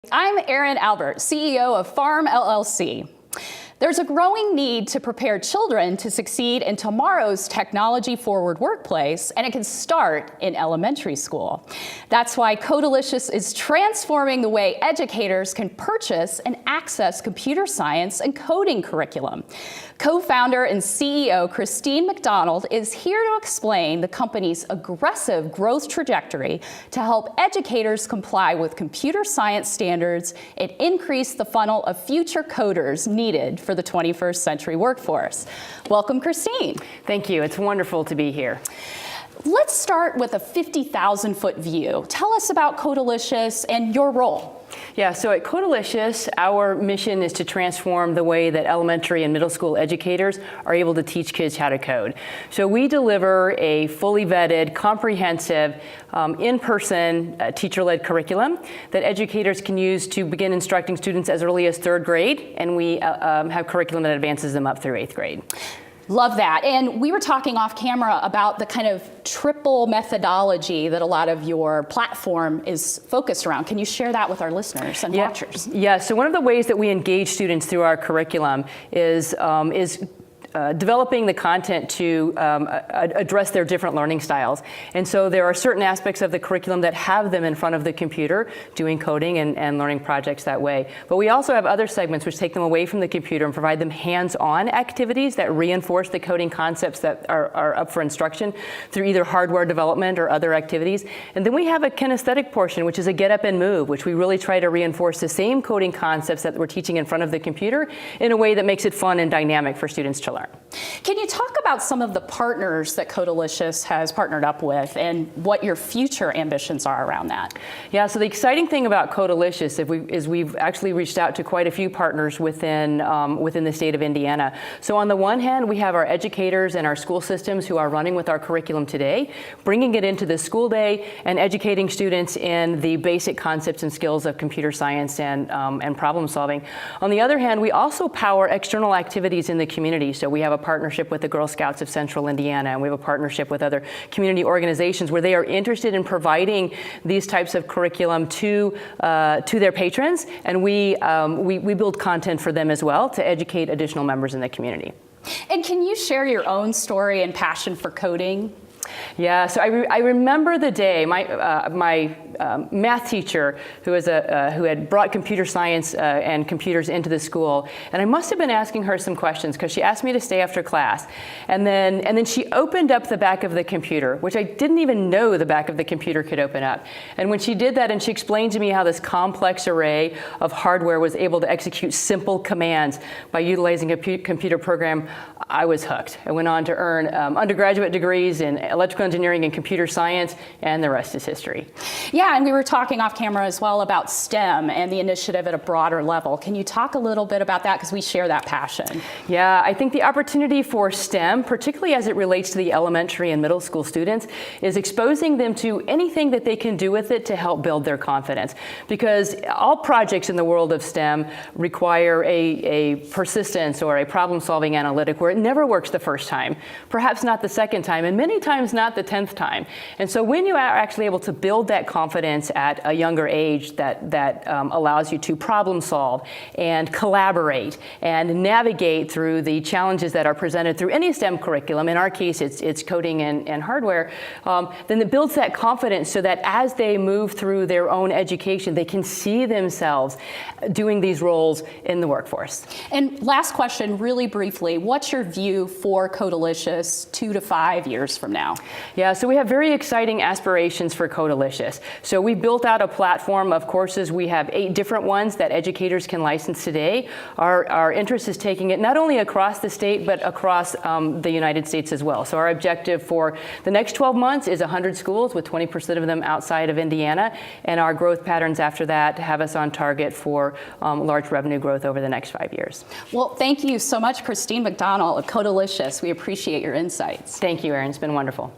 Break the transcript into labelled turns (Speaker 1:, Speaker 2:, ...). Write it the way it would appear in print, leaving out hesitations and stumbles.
Speaker 1: I'm Erin Albert, CEO of Farm LLC. There's a growing need to prepare children to succeed in tomorrow's technology-forward workplace, and it can start in elementary school. That's why Codelicious is transforming the way educators can purchase and access computer science and coding curriculum. Co-founder and CEO Christine McDonald is here to explain the company's aggressive growth trajectory to help educators comply with computer science standards and increase the funnel of future coders needed for the 21st century workforce. Welcome, Christine.
Speaker 2: Thank you. It's wonderful to be here.
Speaker 1: Let's start with a 50,000-foot view. Tell us about Codelicious and your role.
Speaker 2: Yeah, so at Codelicious, our mission is to transform the way that elementary and middle school educators are able to teach kids how to code. So we deliver a fully vetted, comprehensive, in-person teacher-led curriculum that educators can use to begin instructing students as early as 3rd grade, and we have curriculum that advances them up through 8th grade.
Speaker 1: Love that. And we were talking off camera about the kind of triple methodology that a lot of your platform is focused around. Can you share that with our listeners and watchers?
Speaker 2: Yeah, so one of the ways that we engage students through our curriculum is developing the content to address their different learning styles. And so there are certain aspects of the curriculum that have them in front of the computer doing coding and learning projects that way. But we also have other segments which take them away from the computer and provide them hands-on activities that reinforce the coding concepts that are up for instruction through either hardware development or other activities. And then we have a kinesthetic portion, which is a get up and move, which we really try to reinforce the same coding concepts that we're teaching in front of the computer in a way that makes it fun and dynamic for students to learn.
Speaker 1: Can you talk about some of the partners that Codelicious has partnered up with and what your future ambitions are around that?
Speaker 2: Yeah, so the exciting thing about Codelicious is we've actually reached out to quite a few partners within the state of Indiana. So on the one hand, we have our educators and our school systems who are running with our curriculum today, bringing it into the school day and educating students in the basic concepts and skills of computer science and problem solving. On the other hand, we also power external activities in the community. So we have a partnership with the Girl Scouts of Central Indiana, and we have a partnership with other community organizations where they are interested in providing these types of curriculum to their patrons, and we build content for them as well to educate additional members in the community.
Speaker 1: And can you share your own story and passion for coding?
Speaker 2: Yeah, so I remember the day my math teacher who had brought computer science and computers into the school, and I must have been asking her some questions because she asked me to stay after class, and then she opened up the back of the computer, which I didn't even know the back of the computer could open up. And when she did that and she explained to me how this complex array of hardware was able to execute simple commands by utilizing a computer program, I was hooked. I went on to earn undergraduate degrees in electrical engineering and computer science, and the rest is history.
Speaker 1: Yeah, and we were talking off camera as well about STEM and the initiative at a broader level. Can you talk a little bit about that, because we share that passion?
Speaker 2: Yeah, I think the opportunity for STEM, particularly as it relates to the elementary and middle school students, is exposing them to anything that they can do with it to help build their confidence. Because all projects in the world of STEM require a persistence or a problem-solving analytic where it never works the first time, perhaps not the second time, and many times not the 10th time. And so when you are actually able to build that confidence at a younger age that allows you to problem solve and collaborate and navigate through the challenges that are presented through any STEM curriculum, in our case it's coding and hardware, then it builds that confidence so that as they move through their own education, they can see themselves doing these roles in the workforce. And
Speaker 1: last question, really briefly, what's your view for Codelicious 2 to 5 years from now?
Speaker 2: Yeah, so we have very exciting aspirations for Codelicious. So we built out a platform of courses. We have 8 different ones that educators can license today. Our interest is taking it not only across the state, but across the United States as well. So our objective for the next 12 months is 100 schools, with 20% of them outside of Indiana. And our growth patterns after that have us on target for large revenue growth over the next 5 years.
Speaker 1: Well, thank you so much, Christine McDonald of Codelicious. We appreciate your insights.
Speaker 2: Thank you, Erin. It's been wonderful.